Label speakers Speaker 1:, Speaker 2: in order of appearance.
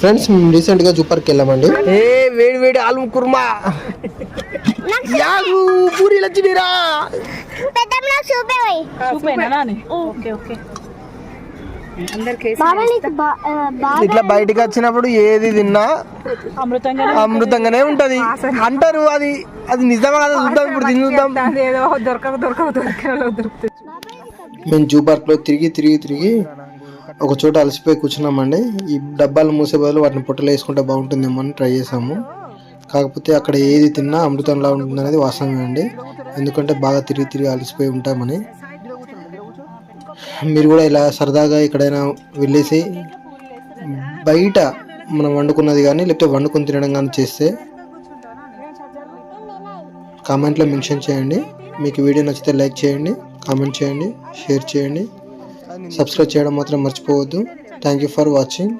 Speaker 1: Friends recent గా zoo park వెళ్ళామండి. వేడి వేడి ఆలు కుర్మా యాగు పూరీలు వచ్చినాయిరా. ఇట్లా బయటికి వచ్చినప్పుడు ఏది తిన్నా అమృతంగానే ఉంటది అంటారు. అది అది నిజమా కదా చూద్దాం, ఇప్పుడు తిని చూద్దాం. మేము జూ పార్క్ లో తిరిగి తిరిగి తిరిగి ఒక చోట అలసిపోయి కూర్చున్నామండి. ఈ డబ్బాలు మూసే బదులు వాటిని పొట్టలు వేసుకుంటే బాగుంటుందేమో అని ట్రై చేసాము. కాకపోతే అక్కడ ఏది తిన్నా అమృతంలా ఉంటుంది అనేది వాస్తవమే అండి. ఎందుకంటే బాగా తిరిగి తిరిగి అలసిపోయి ఉంటామని. మీరు కూడా ఇలా సరదాగా ఎక్కడైనా వెళ్ళేసి బయట మనం వండుకున్నది కానీ లేకపోతే వండుకొని తినడం కానీ చేస్తే కామెంట్లో మెన్షన్ చేయండి. మీకు వీడియో నచ్చితే లైక్ చేయండి, కామెంట్ చేయండి, షేర్ చేయండి, సబ్స్క్రైబ్ చేయడం మాత్రం మర్చిపోవద్దు. Thank you for watching.